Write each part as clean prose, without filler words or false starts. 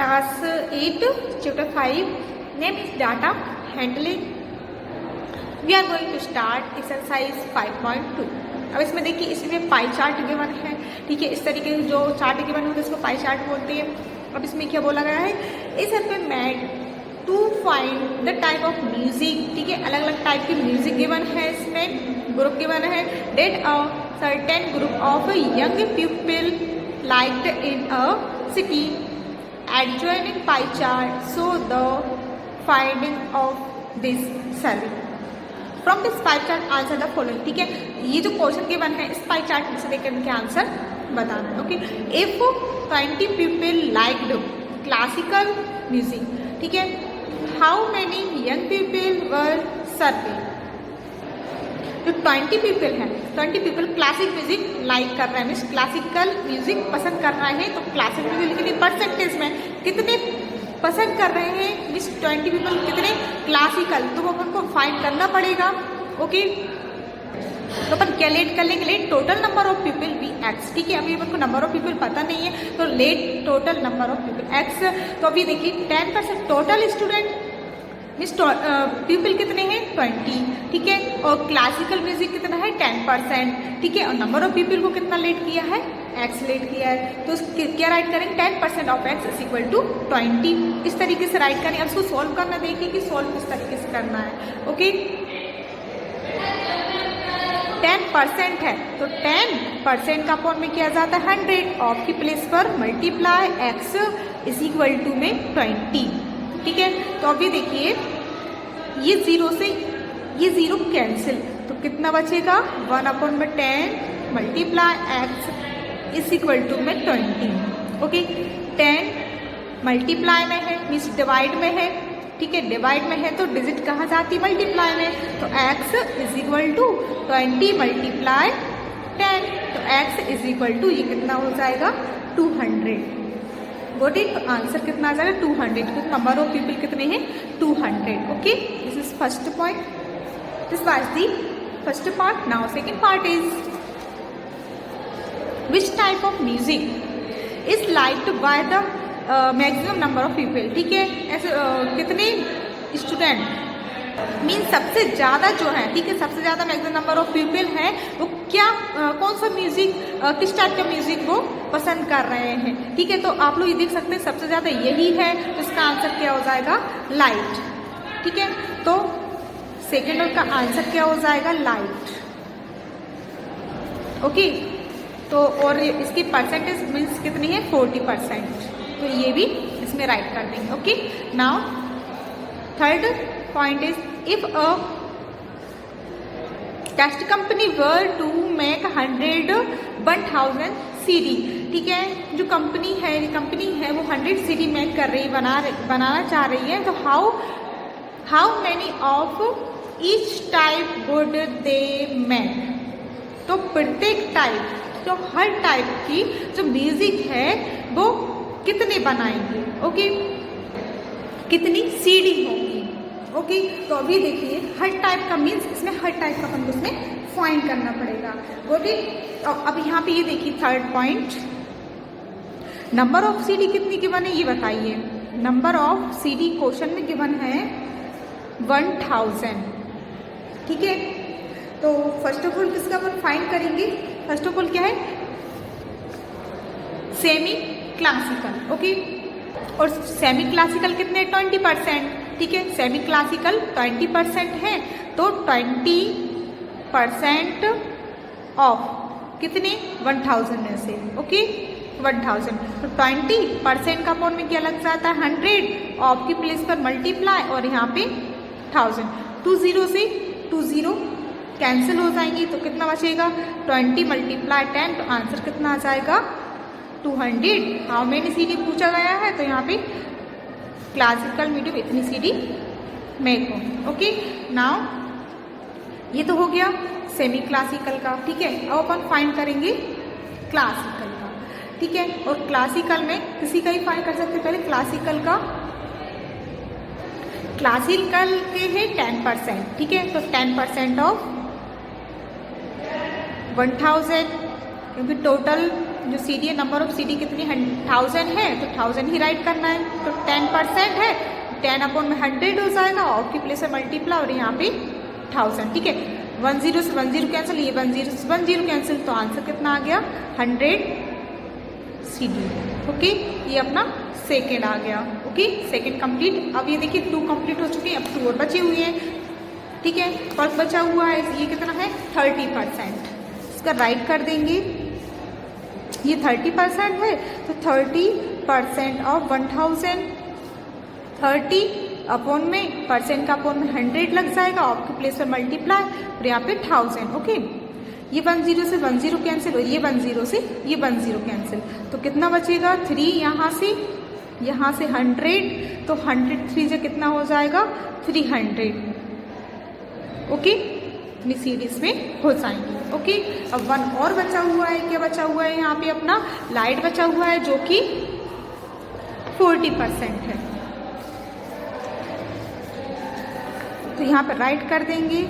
Class 8 chapter 5 name is data handling. We are going to start exercise 5.2। अब इसमें देखिए, इसमें पाई चार्ट गिवन है, ठीक है। इस तरीके से जो चार्ट गिवन होता है इसको पाई चार्ट बोलते हैं। अब इसमें क्या बोला गया है, इस help made to find the type of music, ठीक है। अलग अलग टाइप की म्यूजिक गिवन है, इसमें ग्रुप गिवन है। That a certain group of young people liked in a city adjoining pie chart show the finding of this survey from this pie chart answer the following, ठीक है। ये जो question given है इस pie chart में से देख के आंसर बताना है, okay. If 20 people liked classical music, ठीक है, how many young people were survey. जो 20 पीपल हैं, 20 पीपल क्लासिक म्यूजिक लाइक कर रहे हैं, मीन्स क्लासिकल म्यूजिक पसंद कर रहे हैं। तो क्लासिक म्यूजिक के लिए परसेंटेज में कितने पसंद कर रहे हैं, मीन्स 20 पीपल कितने क्लासिकल, तो वो अपन को फाइंड करना पड़ेगा, ओके। तो अपन क्या लेट कर लेंगे, let total number of people be x, ठीक है। अभी अपन को नंबर ऑफ पीपल पता नहीं है, तो late total number of people x. तो अभी देखिए 10% टोटल स्टूडेंट मीन्स पीपल कितने हैं 20, ठीक है। और क्लासिकल म्यूजिक कितना है 10%, ठीक है। और नंबर ऑफ पीपल को कितना लेट किया है, एक्स लेट किया है। तो क्या राइट करेंगे, 10% of x is equal to 20। इस तरीके से राइट करें। अब इसको सॉल्व करना, देखिए कि सॉल्व किस तरीके से करना है, ओके। 10% है तो 10% का अपॉन में किया जाता है 100, ऑफ की प्लेस पर multiply x is equal to में 20, ठीक है। तो अभी देखिए ये 0 से ये 0 कैंसिल, तो कितना बचेगा 1/10 multiply x is equal to में 20, ओके। 10 मल्टीप्लाई में है मीन्स डिवाइड में है, ठीक है। डिवाइड में है तो डिजिट कहाँ जाती है, मल्टीप्लाई में। तो x is equal to 20 multiply 10, तो x इज इक्वल टू ये कितना हो जाएगा 200, गोट इट। तो आंसर कितना आ जाएगा 200, तो नंबर ऑफ पीपल कितने हैं 200, okay. This is first point, this was the first part. Now second part is which type of music is liked by the maximum number of people, ठीक है। ऐसे कितने स्टूडेंट मीन सबसे ज़्यादा जो है, ठीक है, सबसे ज़्यादा मैक्सिमम नंबर ऑफ पीपल है वो क्या कौन सा म्यूजिक किस टाइप का म्यूजिक वो पसंद कर रहे हैं, ठीक है। तो आप लोग ये देख सकते हैं सबसे ज़्यादा यही है, तो इसका आंसर क्या हो जाएगा लाइट, ठीक है। तो सेकेंड का आंसर क्या हो जाएगा लाइट, ओके। तो और इसकी परसेंटेज मीन्स कितनी है 40%, तो ये भी इसमें राइट कर देंगे, okay. Now third point is if a test company were to make 1000 CD, ठीक है। जो कंपनी है वो 100 CD मेक कर रही बनाना चाह रही है। तो how many of each type would they make. तो प्रत्येक टाइप, तो हर टाइप की जो म्यूजिक है वो कितने बनाएंगे, ओके, कितनी सीडी होगी, ओके। तो अभी देखिए हर टाइप का मीन्स इसमें हर टाइप का अपन को इसमें फाइंड करना पड़ेगा, ओके। अब यहाँ पे ये देखिए third point, number of CD कितनी गिवन है ये बताइए। नंबर ऑफ सीडी क्वेश्चन में गिवन है 1000, ठीक है। तो फर्स्ट ऑफ ऑल किसका अपन फाइंड करेंगे, फर्स्ट ऑफ ऑल क्या है सेमी क्लासिकल, ओके। और सेमी क्लासिकल कितने 20%, ठीक है। सेमी क्लासिकल 20% है, तो 20% ऑफ कितने 1000 में से, ओके 1000। तो 20% का अपॉन में क्या लग जाता है 100, ऑफ की प्लेस पर मल्टीप्लाई और यहाँ पे 1000, 20 से 20 कैंसिल हो जाएंगी, तो कितना बचेगा 20 मल्टीप्लाई 10, तो आंसर कितना आ जाएगा 200। हाउ मेनी CD पूछा गया है, तो यहाँ पे क्लासिकल मीडियम इतनी CD मेक हो, ओके। नाउ ये तो हो गया सेमी क्लासिकल का, ठीक है। अब अपन फाइंड करेंगे क्लासिकल का, ठीक है। और क्लासिकल में किसी का ही फाइंड कर सकते हैं। पहले क्लासिकल के है 10%, ठीक है। तो 10% ऑफ 1000, क्योंकि टोटल जो CD है, नंबर ऑफ CD कितनी 1000 है तो 1000 ही राइट करना है। तो 10% है, 10 अपॉन में 100 हो जाएगा, ऑफ की प्लेस में मल्टीप्लाई और यहाँ पे 1000। ठीक है, 10 से 10 कैंसिल, ये 10 से 10 कैंसिल, तो आंसर कितना आ गया 100 CD। ओके, ये अपना सेकेंड आ गया। Okay, second complete. अब ये देखिए 2 कंप्लीट हो चुके हैं, अब 2 और बचे हुए हैं। ठीक है, फर्स्ट बचा हुआ है, ये कितना है 30%। इसका राइट कर देंगे, ये 30% है तो 30% ऑफ 1000, 30 अपॉन में परसेंट का अपॉन में 100 लग जाएगा, ऑफ की प्लेस पर मल्टीप्लाई और यहाँ पे 1000। ओके, ये 10 से 10 कैंसिल और ये 10 से ये 10 कैंसिल, तो कितना बचेगा 3, यहाँ से 100, तो 103 से कितना हो जाएगा 300। ओके, अपनी सीरीज में हो जाएंगे। ओके, अब 1 और बचा हुआ है, क्या बचा हुआ है यहाँ पे अपना लाइट बचा हुआ है जो कि 40% है। तो यहाँ पर राइट कर देंगे,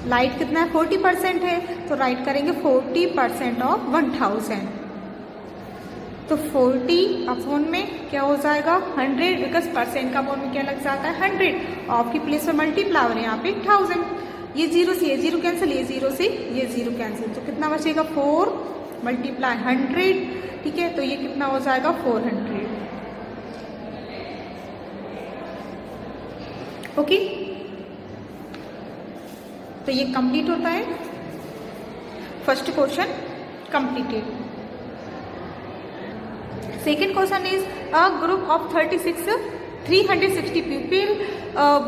लाइट कितना है 40% है, तो राइट करेंगे 40% ऑफ 1000, तो 40 अपॉन में क्या हो जाएगा 100, बिकॉज परसेंट का अपॉन में क्या लग जाता है 100, ऑफ की प्लेस में मल्टीप्लाई और यहाँ पे 1000, ये 0 से ये 0 कैंसिल, ये 0 से ये 0 कैंसिल, तो कितना बचेगा 4 मल्टीप्लाई 100। ठीक है, तो ये कितना हो जाएगा 400। ओके, तो ये कंप्लीट होता है, first question completed. Second question is a group of 360 people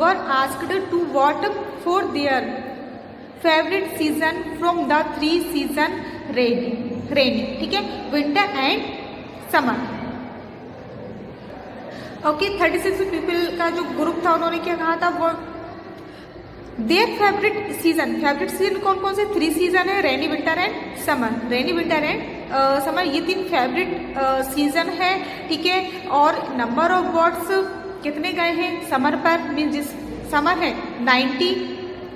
were asked to vote for their favourite season from the 3 season rainy. ठीक है, winter and summer. Okay, 36 people का जो ग्रुप था उन्होंने क्या कहा था, वो देयर फेवरेट सीजन कौन कौन से 3 सीजन है, rainy, winter and summer. Rainy, winter and summer, ये 3 फेवरेट सीजन है। ठीक है, और नंबर ऑफ वॉट्स कितने गए हैं समर पर, मीन जिस समर है 90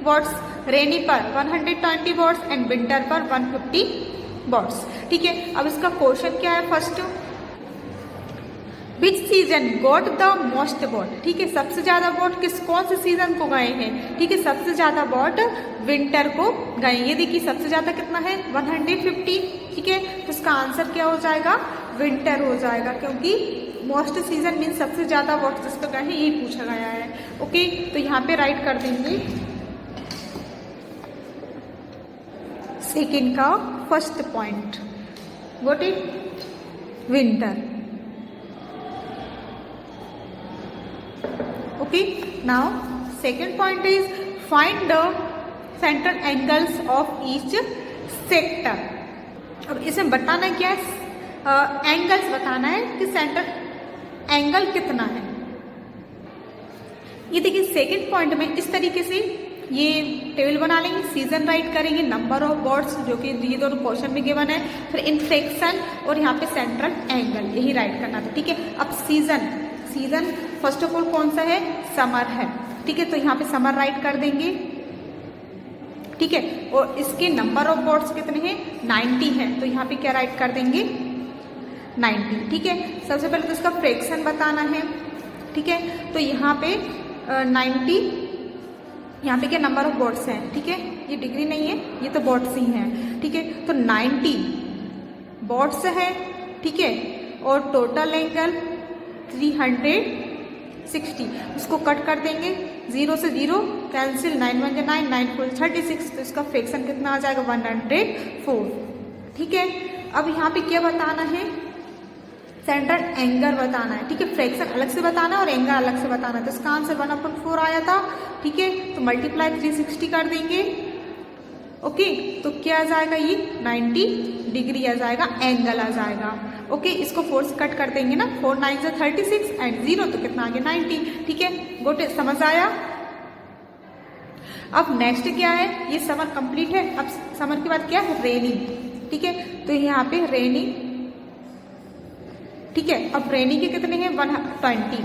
वॉट्स, रेनी पर 120 वॉट्स एंड विंटर पर 150 वॉट्स। ठीक है, अब इसका क्वेश्चन क्या है, first which season got the most vote. ठीक है, सबसे ज्यादा वोट कौन से सीजन को गए हैं। ठीक है, सबसे ज्यादा वोट विंटर को गए। ये देखिए सबसे ज्यादा कितना है 150। ठीक है, तो इसका आंसर क्या हो जाएगा विंटर हो जाएगा, क्योंकि मोस्ट सीजन मीन सबसे ज्यादा वोट जिस पर गए हैं यही पूछा गया है। ओके, तो यहाँ पे राइट कर देंगे सेकेंड का first point, what is winter. Okay, now second point is find the center angles of each sector। अब इसमें बताना क्या है, एंगल्स बताना है कि सेंटर एंगल कितना है। ये देखिए सेकंड पॉइंट में इस तरीके से ये टेबल बना लेंगे, सीजन राइट करेंगे, नंबर ऑफ वर्ड्स जो कि ये दोनों क्वेश्चन में गिवन है, फिर इनफ्लेक्शन और यहाँ पे सेंट्रल एंगल, यही राइट करना था। ठीक है, अब सीजन फर्स्ट ऑफ ऑल कौन सा है समर है। ठीक है, तो यहाँ पे समर राइट कर देंगे। ठीक है, और इसके नंबर ऑफ वर्ड्स कितने हैं 90 है, तो यहाँ पे क्या राइट कर देंगे 90। ठीक है, सबसे पहले तो इसका फ्रैक्शन बताना है। ठीक है, तो यहाँ पे 90, यहाँ पे क्या नंबर ऑफ वर्ड्स हैं। ठीक है, ये डिग्री नहीं है, ये तो वर्ड्स ही हैं। ठीक है, तो 90 वर्ड्स है। ठीक है, और टोटल एंगल 360, उसको कट कर देंगे, 0 से 0 कैंसिल, 9 1 9 9 4 36, तो इसका फ्रैक्शन कितना आ जाएगा 104। ठीक है, अब यहाँ पे क्या बताना है सेंट्रल एंगल बताना है। ठीक है, फ्रैक्शन अलग से बताना है और एंगल अलग से बताना है, तो इसका आंसर 1/4 आया था। ठीक है, तो मल्टीप्लाई 360 कर देंगे। ओके, तो क्या आ जाएगा ये 90 डिग्री आ जाएगा, एंगल आ जाएगा। ओके, इसको 4 से कट कर देंगे ना, 4 9 से 36 एंड 0, तो कितना आ गया 90। ठीक है, गुड, समझ आया। अब नेक्स्ट क्या है, ये समर कंप्लीट है, अब समर के बाद क्या है रेनी। ठीक है, तो यहाँ पे रेनी। ठीक है, अब रेनी के कितने हैं 120,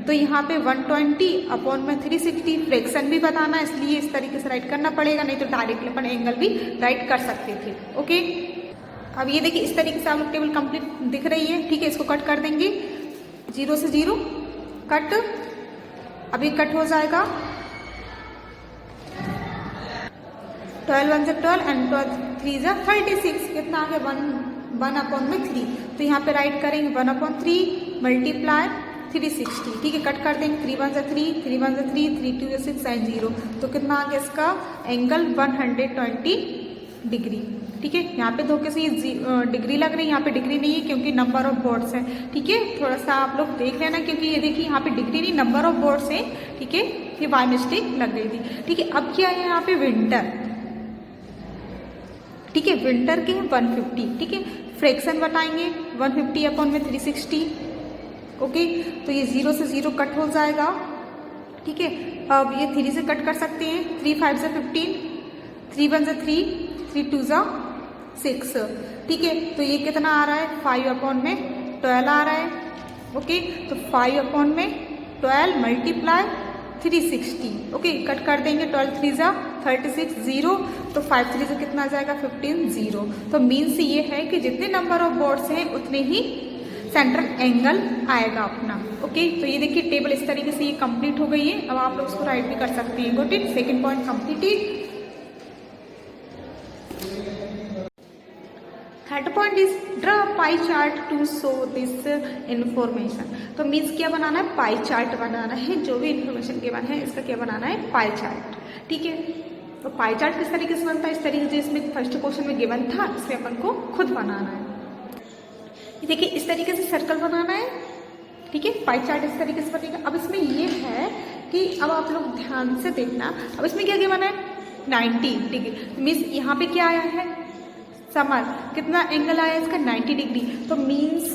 तो यहाँ पे 120 अपॉन में 360, फ्रैक्शन भी बताना है, इसलिए इस तरीके से राइट करना पड़ेगा, नहीं तो डायरेक्टली अपन एंगल भी राइट कर सकते थे। ओके, अब ये देखिए इस तरीके से आप लोग टेबल कंप्लीट दिख रही है, ठीक है। इसको कट कर देंगे, 0 से 0 कट, अभी कट हो जाएगा 12 1 12 एंड 3 36, कितना आ गया 1/3। तो यहाँ पे राइट करेंगे 1/3 मल्टीप्लाई 360, ठीक है। कट कर देंगे 3 1 3 3 1 3 3 2 6 एंड 0, तो कितना आ गया इसका एंगल 120 डिग्री, ठीक है। यहाँ पे धोखे से ये डिग्री लग रही है, यहाँ पे डिग्री नहीं है क्योंकि नंबर ऑफ बोर्ड्स है, ठीक है। थोड़ा सा आप लोग देख लेना, क्योंकि ये देखिए यहाँ पे डिग्री नहीं नंबर ऑफ बोर्ड्स है, ठीक है। ये बाय मिस्टेक लग गई थी, ठीक है। अब क्या है यहाँ पे विंटर, ठीक है। विंटर के 150, ठीक है। फ्रैक्शन बताएंगे 150/360, ओके। तो ये 0 से 0 कट हो जाएगा, ठीक है। अब ये 3 से कट कर सकते हैं, 3 5 15, 3 1 3 3 2 6, ठीक है। तो ये कितना आ रहा है 5/12 आ रहा है, ओके। तो 5/12 मल्टीप्लाई 360, ओके। कट कर देंगे 12 3 36 0, तो 5 3 से कितना आ जाएगा 15 0। तो मीन्स ये है कि जितने नंबर ऑफ बोर्ड्स हैं उतने ही सेंट्रल एंगल आएगा अपना, ओके। तो ये देखिए टेबल इस तरीके से ये कंप्लीट हो गई है। अब आप लोग इसको राइट भी कर सकते हैं, got it. Second point completed. Third point is draw pie chart to show this information. तो मीन्स क्या बनाना है, पाई चार्ट बनाना है। जो भी इंफॉर्मेशन गिवन है इसका क्या बनाना है, पाई चार्ट, ठीक है। तो पाई चार्ट किस तरीके से बनता है, इस तरीके से इसमें फर्स्ट क्वेश्चन में गिवन था, इसमें अपन को खुद बनाना है। देखिए इस तरीके से सर्कल बनाना है, ठीक है। पाई चार्ट इस तरीके से बनेगा। अब इसमें ये है कि अब आप लोग ध्यान से देखना, अब इसमें क्या गिवन है 90 डिग्री, मीन्स यहाँ पे क्या आया है समर, कितना एंगल आया इसका 90 डिग्री। तो मीन्स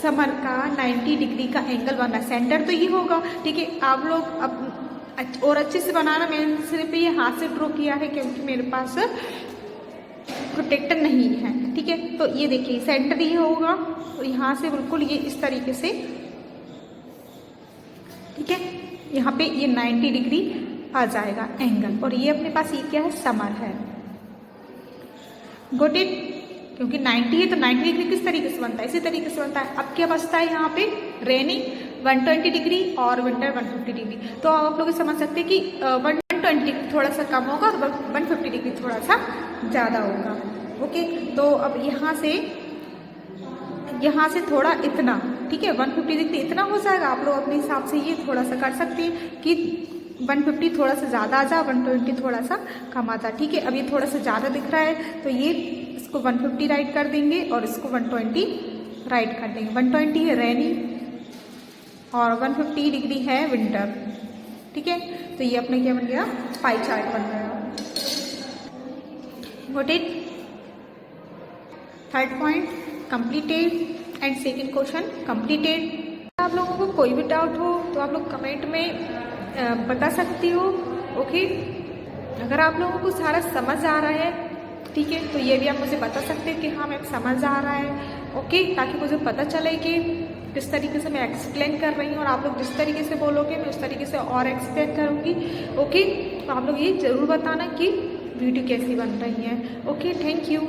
समर का 90 डिग्री का एंगल बनना, सेंटर तो ये होगा, ठीक है। आप लोग अब और अच्छे से बनाना, मैंने सिर्फ ये हाथ से ड्रॉ किया है क्योंकि मेरे पास प्रोटेक्टर नहीं है, ठीक है। तो ये देखिए सेंटर ये होगा और यहाँ से बिल्कुल ये इस तरीके से, ठीक है। यहाँ पे ये 90 डिग्री आ जाएगा एंगल, और ये अपने पास ये क्या है समर है, गॉट इट। क्योंकि 90 है तो 90 डिग्री किस तरीके से बनता है, इसी तरीके से बनता है। अब क्या बचता है यहाँ पे रेनी 120 डिग्री और विंटर 150 डिग्री। तो आप लोग समझ सकते हैं कि 120 डिग्री थोड़ा सा कम होगा और 150 डिग्री थोड़ा सा ज़्यादा होगा, ओके। तो अब यहाँ से थोड़ा इतना, ठीक है, 150 डिग्री इतना हो जाएगा। आप लोग अपने हिसाब से ये थोड़ा सा कर सकते हैं कि 150 थोड़ा सा ज़्यादा आ जा, 120 थोड़ा सा कम आ जा, ठीक है। अब ये थोड़ा सा ज़्यादा दिख रहा है तो ये इसको 150 राइट कर देंगे और इसको 120 राइट कर देंगे। 120 है रेनी और 150 डिग्री है विंटर, ठीक है। तो ये अपने क्या बन गया, पाई चार्ट बन गया, got it. Third point completed and second question completed. आप लोगों को कोई भी डाउट हो तो आप लोग कमेंट में बता सकती हो, ओके। अगर आप लोगों को सारा समझ आ रहा है, ठीक है, तो ये भी आप मुझे बता सकते हैं कि हाँ मैं समझ आ रहा है, ओके। ताकि मुझे पता चले कि किस तरीके से मैं एक्सप्लेन कर रही हूँ, और आप लोग जिस तरीके से बोलोगे मैं उस तरीके से और एक्सप्लेन करूँगी, ओके। तो आप लोग ये ज़रूर बताना कि वीडियो कैसी बन रही है, ओके। Thank you.